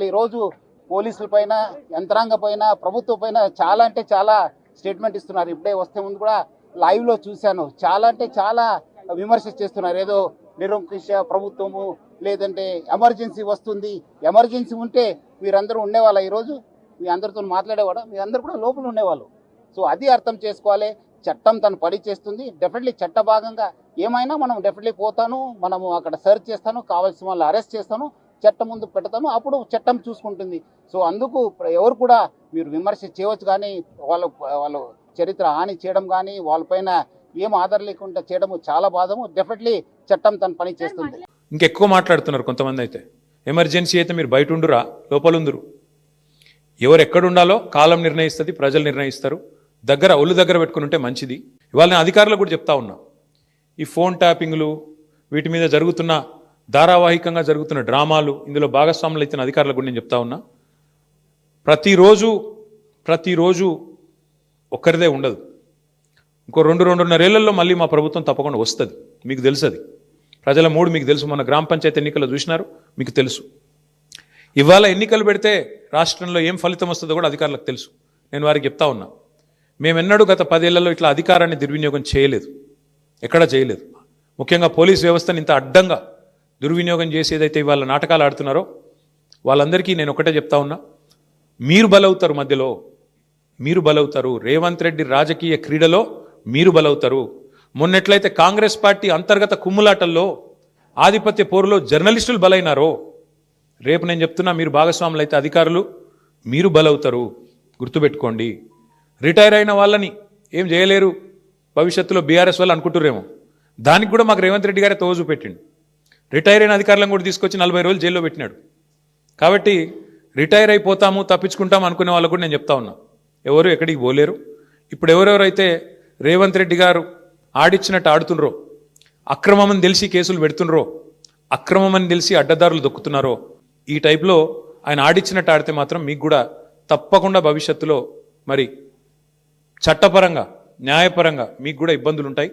ఈరోజు పోలీసుల పైన, యంత్రాంగ పైన, ప్రభుత్వం పైన చాలా అంటే చాలా స్టేట్మెంట్ ఇస్తున్నారు. ఇప్పుడే వస్తే ముందు కూడా లైవ్ లో చూశాను. చాలా అంటే చాలా విమర్శ చేస్తున్నారు. ఏదో నిరంకుశ ప్రభుత్వము, లేదంటే ఎమర్జెన్సీ వస్తుంది. ఎమర్జెన్సీ ఉంటే మీరందరూ ఉండేవాళ్ళ? ఈరోజు మీ అందరితో మాట్లాడేవాడా? మీ అందరు కూడా లోపల ఉండేవాళ్ళు. సో అది అర్థం చేసుకోవాలి. చట్టం తను పని చేస్తుంది. డెఫినెట్లీ చట్ట భాగంగా ఏమైనా మనం డెఫినెట్లీ పోతాను, మనము అక్కడ సెర్చ్ చేస్తాను, కావాల్సిన వాళ్ళు అరెస్ట్ చేస్తాను, చట్టం ముందు పెడతాను, అప్పుడు చట్టం చూసుకుంటుంది. సో అందుకు ఎవరు కూడా మీరు విమర్శ చేయవచ్చు, కానీ వాళ్ళు చరిత్ర హాని చేయడం కానీ వాళ్ళపైన ఏం ఆధారం లేకుండా చేయడం చాలా బాధము. డెఫినెట్లీ చట్టం తన పని చేస్తుంది. ఇంకెక్కువ మాట్లాడుతున్నారు కొంతమంది. అయితే ఎమర్జెన్సీ అయితే మీరు బయట ఉండురా, లోపల ఉందరు. ఎవరు ఎక్కడ ఉండాలో కాలం నిర్ణయిస్తుంది, ప్రజలు నిర్ణయిస్తారు. ఒళ్ళు దగ్గర పెట్టుకుని ఉంటే మంచిది. ఇవాళ నేను అధికారులకు కూడా చెప్తా ఉన్నా, ఈ ఫోన్ ట్యాపింగ్లు, వీటి మీద జరుగుతున్న ధారావాహికంగా జరుగుతున్న డ్రామాలు, ఇందులో భాగస్వాములు అయిన అధికారులకు కూడా నేను చెప్తా ఉన్నా, ప్రతిరోజు ఒక్కరిదే ఉండదు. ఇంకో 2-2.5 ఏళ్లలో మళ్ళీ మా ప్రభుత్వం తప్పకుండా వస్తుంది. మీకు తెలుసు, అది ప్రజల మూడు మీకు తెలుసు. మన గ్రామ పంచాయతీ ఎన్నికలు చూసినారు, మీకు తెలుసు. ఇవాళ ఎన్నికలు పెడితే రాష్ట్రంలో ఏం ఫలితం వస్తుందో కూడా అధికారులకు తెలుసు. నేను వారికి చెప్తా ఉన్నా, మేమెన్నడూ గత 10 ఏళ్లలో ఇట్లా అధికారాన్ని దుర్వినియోగం చేయలేదు, ఎక్కడా చేయలేదు. ముఖ్యంగా పోలీస్ వ్యవస్థను ఇంత అడ్డంగా దుర్వినియోగం చేసి ఏదైతే ఇవాళ నాటకాలు ఆడుతున్నారో వాళ్ళందరికీ నేను ఒకటే చెప్తా ఉన్నా, మీరు బలవుతారు, మధ్యలో మీరు బలవుతారు. రేవంత్ రెడ్డి రాజకీయ క్రీడలో మీరు బలవుతారు. మొన్నెట్లయితే కాంగ్రెస్ పార్టీ అంతర్గత కుమ్ములాటల్లో, ఆధిపత్య పోరులో జర్నలిస్టులు బలైనారో, రేపు నేను చెప్తున్నా, మీరు భాగస్వాములు అయితే అధికారులు మీరు బలవుతారు. గుర్తుపెట్టుకోండి. రిటైర్ అయిన వాళ్ళని ఏం చేయలేరు భవిష్యత్తులో బీఆర్ఎస్ వాళ్ళు అనుకుంటురేమో, దానికి కూడా మాకు రేవంత్ రెడ్డి గారే తోజు పెట్టిండు. రిటైర్ అయిన అధికారులను కూడా తీసుకొచ్చి 40 రోజులు జైల్లో పెట్టినాడు. కాబట్టి రిటైర్ అయిపోతాము, తప్పించుకుంటాము అనుకునే వాళ్ళకు కూడా నేను చెప్తా ఉన్నా, ఎవరు ఎక్కడికి పోలేరు. ఇప్పుడు ఎవరెవరైతే రేవంత్ రెడ్డి గారు ఆడిచ్చినట్టు ఆడుతుండ్రో, అక్రమమని తెలిసి కేసులు పెడుతుండ్రో, అక్రమమని తెలిసి అడ్డదారులు దొక్కుతున్నారో, ఈ టైప్లో ఆయన ఆడిచ్చినట్టు ఆడితే మాత్రం మీకు కూడా తప్పకుండా భవిష్యత్తులో మరి చట్టపరంగా, న్యాయపరంగా మీకు కూడా ఇబ్బందులు ఉంటాయి.